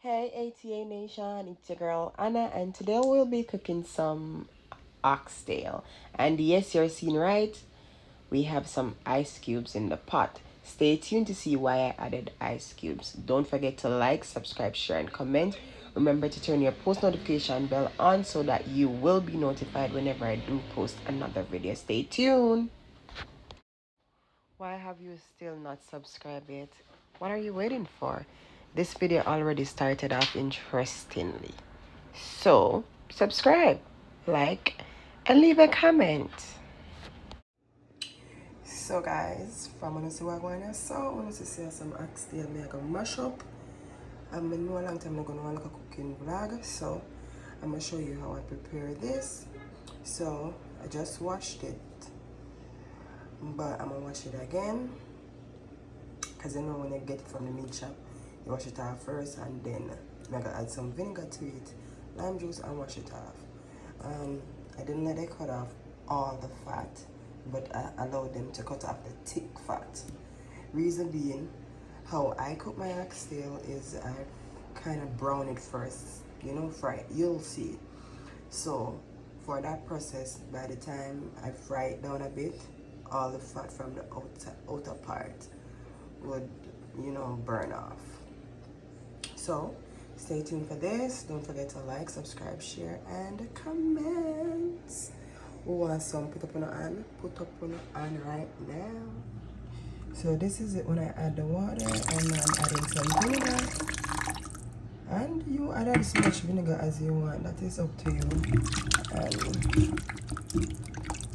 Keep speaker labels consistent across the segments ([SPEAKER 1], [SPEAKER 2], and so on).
[SPEAKER 1] Hey ATA Nation, it's your girl Anna, and today we'll be cooking some oxtail. And yes, you're seeing right, we have some ice cubes in the pot. Stay tuned to see why I added ice cubes. Don't forget to like, subscribe, share, and comment. Remember to turn your post notification bell on so that you will be notified whenever I do post another video. Stay tuned. Why have you still not subscribed yet? What are you waiting for? This video already started off interestingly. So, subscribe, like, and leave a comment. So guys, from when I see what I'm going to so when I see some oxtail, I can mash up. I'm in no long time I'm going to like a cooking vlog, so I'm going to show you how I prepare this. So, I just washed it, but I'm going to wash it again. Because you know when you get it from the meat shop, you wash it off first and then I'm gonna add some vinegar to it, lime juice, and wash it off. I didn't let it cut off all the fat, but I allowed them to cut off the thick fat. Reason being, how I cook my oxtail is I kind of brown it first, you know, fry it. You'll see it. So for that process, by the time I fry it down a bit, all the fat from the outer part would, you know, burn off. So stay tuned for this. Don't forget to like, subscribe, share, and comment. Who wants some? Put up on right now. So this is it when I add the water, and I'm adding some vinegar. And you add as much vinegar as you want. That is up to you.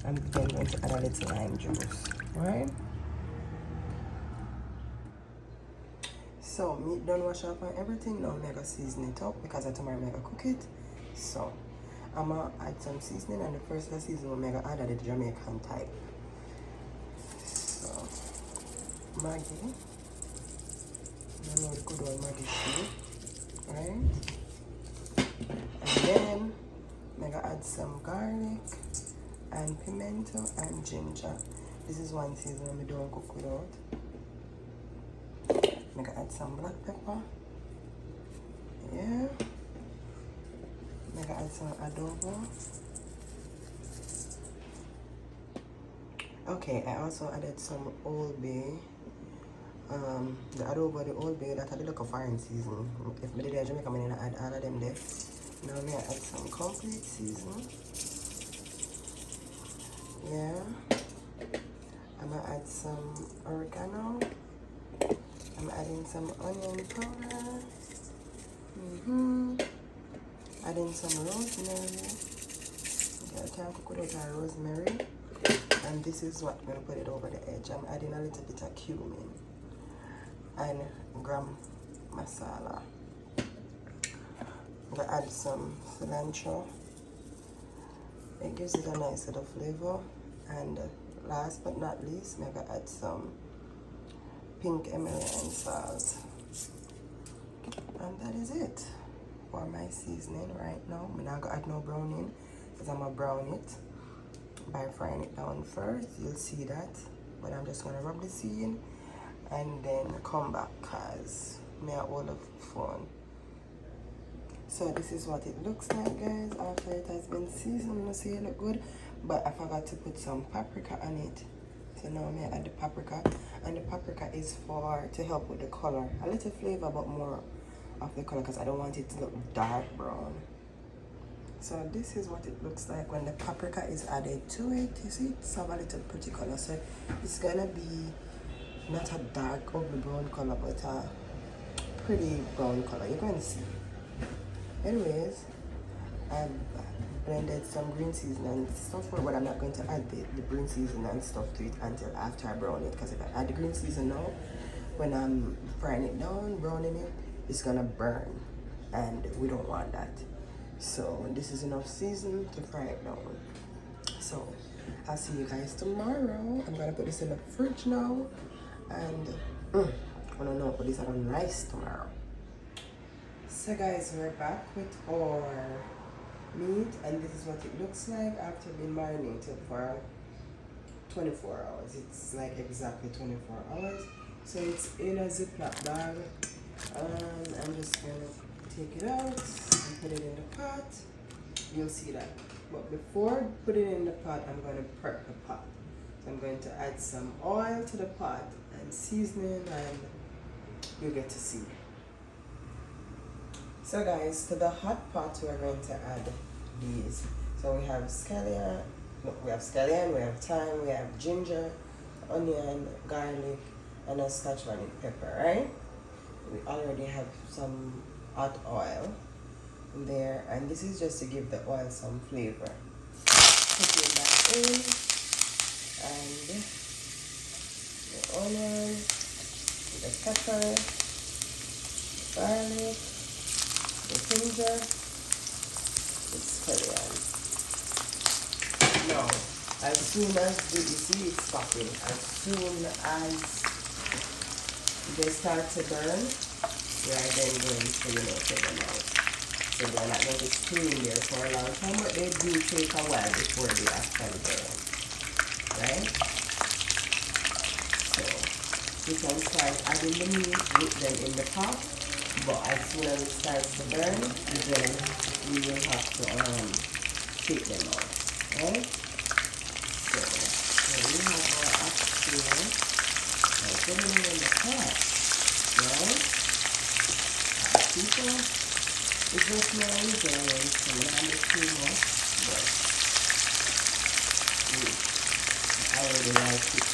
[SPEAKER 1] And then I'm going to add a little lime juice. Alright? So meat done wash up and everything. Now I'm gonna season it up because tomorrow I'm gonna cook it. So I'm gonna add some seasoning, and the first seasoning I'm gonna add the Jamaican type. So Maggi, you know the good old Maggi seed, right? And then I'm gonna add some garlic and pimento and ginger. This is one seasoning I don't cook without. I'm gonna add some black pepper. Yeah. I'm gonna add some adobo. Okay, I also added some Old Bay. The adobo, the Old Bay, that I did like a foreign season. If I did a Jamaican, I'm gonna add all of them there. Now I'm gonna add some complete season. Yeah. I'm gonna add some oregano. I'm adding some onion powder. Adding some rosemary. Okay, I can't cook without rosemary. And this is what I'm going to put it over the edge. I'm adding a little bit of cumin and gram masala. I'm going to add some cilantro. It gives it a nice little flavor. And last but not least, I'm going to add some pink Himalayan salt. And that is it for my seasoning right now. I'm not going to add no browning because I'm going to brown it by frying it down first. You'll see that, but I'm just going to rub this in and then come back because me are all of fun. So this is what it looks like, guys, after it has been seasoned. You see it look good, but I forgot to put some paprika on it. So now I'm gonna add the paprika, and the paprika is for to help with the color, a little flavor but more of the color because I don't want it to look dark brown. So this is what it looks like when the paprika is added to it. You see, it's have a little pretty color. So it's gonna be not a dark ugly brown color, but a pretty brown color. You're going to see. Anyways, I've blended some green seasoning and stuff, but I'm not going to add the green seasoning and stuff to it until after I brown it. Because if I add the green seasoning now, when I'm frying it down, browning it, it's gonna burn, and we don't want that. So this is enough season to fry it down. So I'll see you guys tomorrow. I'm gonna put this in the fridge now, and I don't know, but this is nice tomorrow. So guys, we're back with our meat, and this is what it looks like after being marinated for 24 hours. It's like exactly 24 hours. So it's in a Ziploc bag. I'm just gonna take it out and put it in the pot. You'll see that. But before putting it in the pot, I'm going to prep the pot. So I'm going to add some oil to the pot and seasoning, and you'll get to see. So guys, to the hot pot, we're going to add these. So we have scallion, we have thyme, we have ginger, onion, garlic, and a Scotch bonnet pepper, right? We already have some hot oil there, and this is just to give the oil some flavor. Putting that in, and the onion, the pepper, the garlic, the ginger, the scallion. Now, as soon as you see it's popping, as soon as they start to burn, we are then going to take them out. So they're not going to stay in there for a long time, but they do take a while before they actually burn. Right? So you can start adding the meat with them in the pot, but as soon as it starts to burn, then we will have to take them out. Right? So we have our oxtail. Now put it in the pot. Right? People, it's just more enjoying, so we're not too much, but I really like it.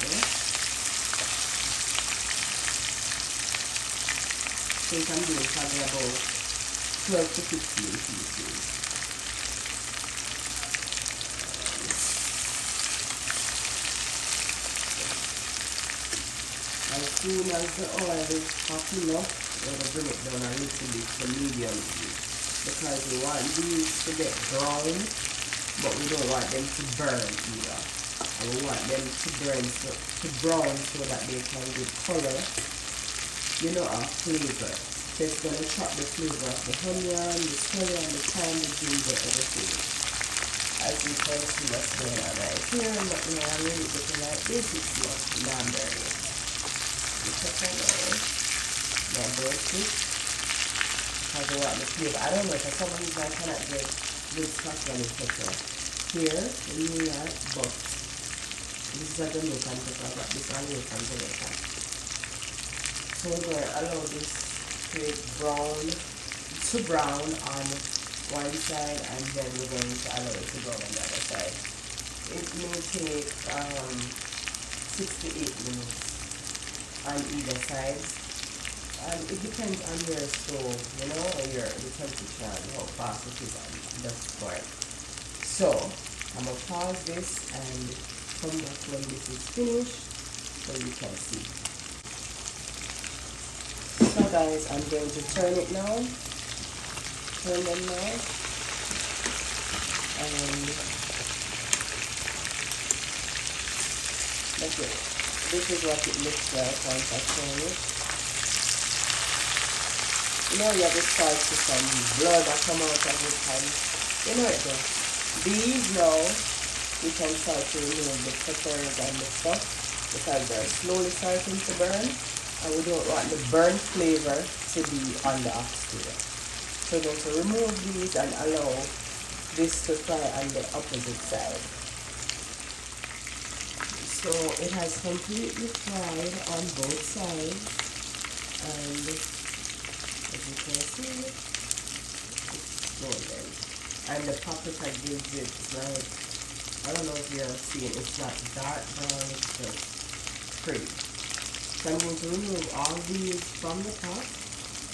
[SPEAKER 1] Okay? I think I'm doing probably about 12 to 15 pieces. As soon as the oil is hot enough, we're going to bring it down a little bit to medium heat, because we want these to get brown, but we don't want them to burn either. And we want them to brown so that they can give color, a flavor. So it's going to chop the flavor of the onion, the scallion, the thyme, the ginger, everything. As you can see what's going on right here, but now I'm really looking like this. It's not lamberry. The pepper now. Now break it. Because I want the flavor. I don't know, for some reason I cannot get good Scotch bonnet pepper here in New York, but this is a Jamaican pepper. I got this all the way from Jamaica. So we're going to allow this to brown on one side, and then we're going to allow it to go on the other side. It may take 6 to 8 minutes on either side. It depends on your stove, or the temperature and how fast it is on the spark. So I'm gonna pause this and come back when this is finished so you can see. So guys, I'm going to turn it now. Turn them now. And that's it. This is what it looks like once I turn it. You have to start to some blood that come out of this hand. You know it does. These now, you can start to remove the peppers and the stuff, because they're slowly starting to burn, and we don't want the burnt flavor to be on the oxtail. So we're going to remove these and allow this to fry on the opposite side. So it has completely fried on both sides, and as you can see, it's golden. And the paprika gives it like, I don't know if you're seeing, it's not dark brown, it's just pretty. So I'm going to remove all these from the pot,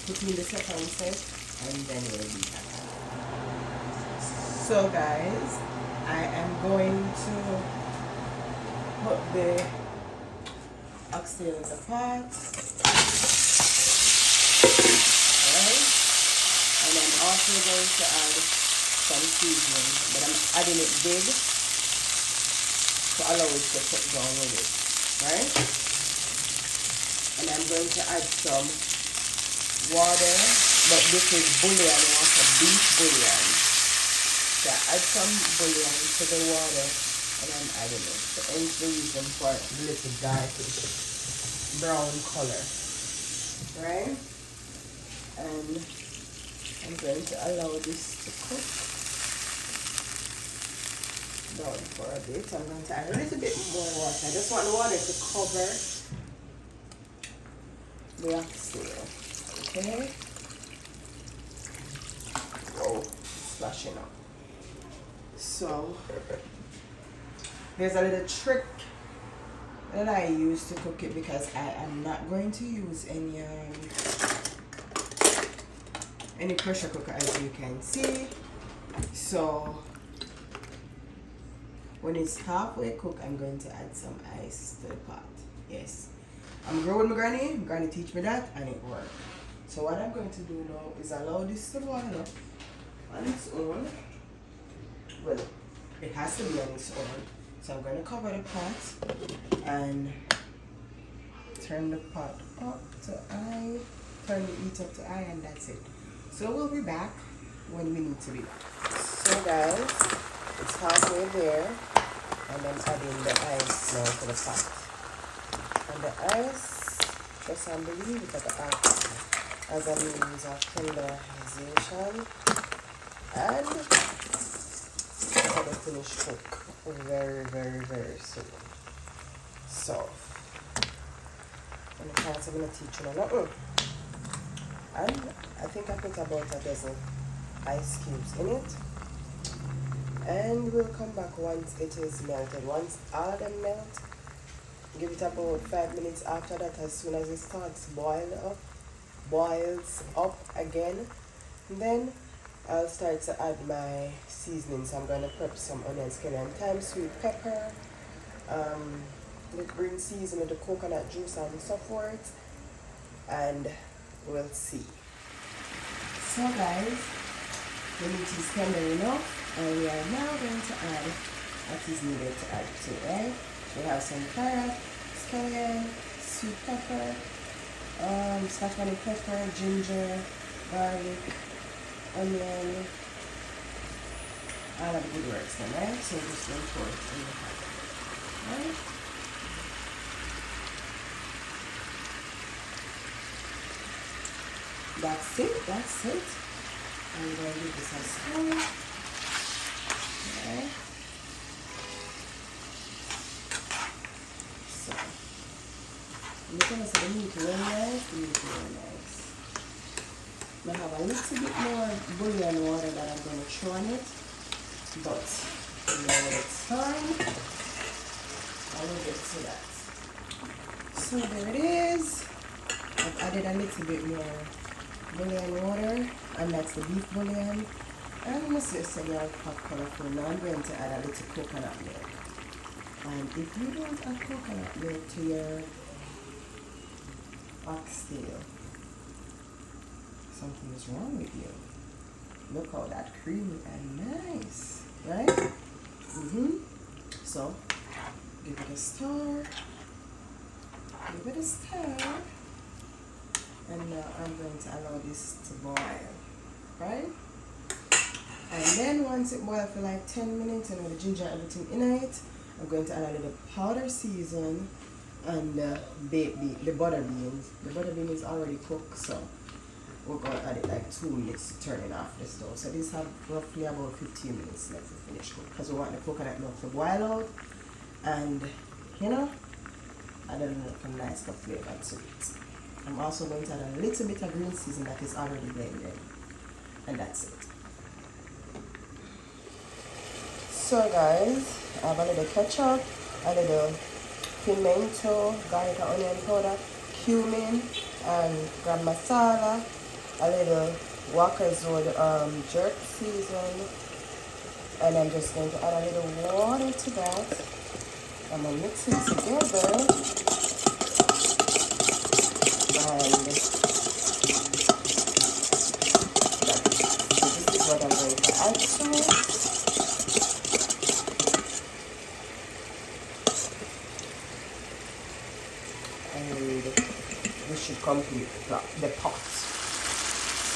[SPEAKER 1] put in the second set, and then we'll be back. So guys, I am going to put the oxtail in the pot. Alright. And I'm also going to add some seasoning, but I'm adding it big to allow it to cook down with it. Right? And I'm going to add some water, but this is bouillon, also beef bouillon. So I add some bouillon to the water, and I'm adding it. So hence the reason for the little darkish brown color. Right? and I'm going to allow this to cook down for a bit. I'm going to add a little bit more water. I just want the water to cover the oxtail. Okay. Whoa, splashing up. So there's a little trick that I use to cook it because I am not going to use any pressure cooker, as you can see. So when it's halfway cooked, I'm going to add some ice to the pot. Yes, I'm growing my granny. My granny teach me that, and it worked. So what I'm going to do now is allow this to boil up on its own. Well, it has to be on its own. So I'm going to cover the pot and turn the pot up to high, turn the heat up to high, and that's it. So we'll be back when we need to be back. So guys, it's halfway there, and I'm adding the ice now to the pot. And the ice, just I believe that the ice as a means of tenderization, and the finish cook very, very, very soon. So, and the chance I'm going to teach you nothing. And I think I put about a dozen ice cubes in it. And we'll come back once it is melted. Once all of them melt, give it about 5 minutes after that. As soon as it starts boils up again, then I'll start to add my seasonings. I'm going to prep some onion, scallion, and thyme, sweet pepper, the green seasoning, the coconut juice, and so forth, and we'll see. So guys, the meat is tender enough, and we are now going to add what is needed to add to it, right? We have some carrot, scallion, sweet pepper, scotch pepper, ginger, garlic, onion, all of the good works then, right? So just going to pour it in the pot, right? That's it. I'm going to give this a stir. Okay. So, look at the meat really nice. I have a little bit more bouillon water that I'm going to throw on it, but when it's time, I will get to that. So there it is. I've added a little bit more bouillon water, and that's the beef bouillon. And my sister, you have hot colorful. Now I'm going to add a little coconut milk. And if you don't add coconut milk to your oxtail, something is wrong with you. Look how that creamy and nice, right? So give it a stir. And now I'm going to allow this to boil, right? And then once it boils for like 10 minutes, and with the ginger and everything in it, I'm going to add a little powder season and the butter beans. The butter bean is already cooked, so we're going to add it like 2 minutes to turn it off the stove. So these have roughly about 15 minutes left to finish cook, because we want the coconut milk to boil out, and you know, add a little nice flavor to it. I'm also going to add a little bit of green season that is already blended, and that's it. So guys, I have a little ketchup, a little pimento, garlic and onion powder, cumin, and garam masala, a little Wakazood jerk season, and I'm just going to add a little water to that. I'm going to mix it together, and this is what I'm going to add to it. And this should complete the pot.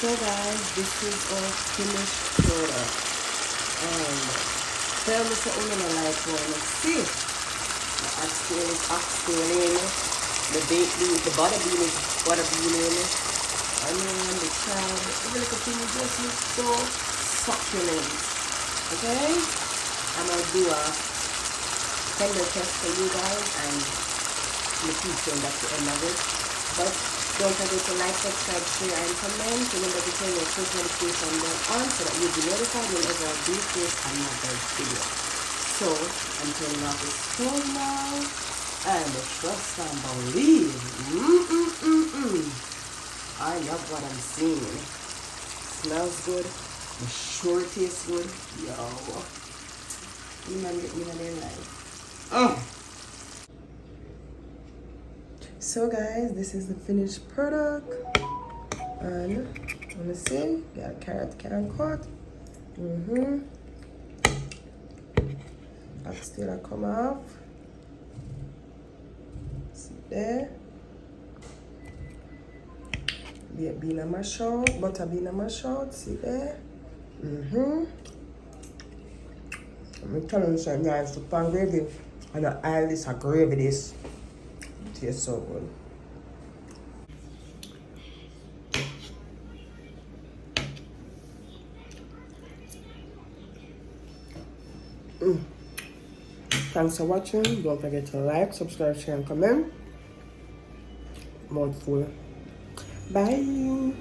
[SPEAKER 1] So guys, this is our finished product. And tell me something you like what you see. The oxtail is oxtailing, the baked bean, the butter bean is butter beaning, onion, the carrot, everything just looks so succulent. Okay? I'm gonna do a tender test for you guys and the teaching at the end of it. But don't forget to like, subscribe, share, and comment. Remember to turn your post notification bell on so that you'll be notified whenever I do post another video. So I'm turning off the stove now, and trust and believe. I love what I'm seeing. Smells good. I'm sure it tastes good. Yo. You know their life. So guys, this is the finished product. And let me see. Got a carrot can cut. Oxtail come off. See there. Bean and mash out, butter bean and mash out, see there. I'm telling you guys, the pan gravy and the oil is a gravy this. It tastes so good. Thanks for watching. Don't forget to like, subscribe, share, and comment. Mouthful. Bye.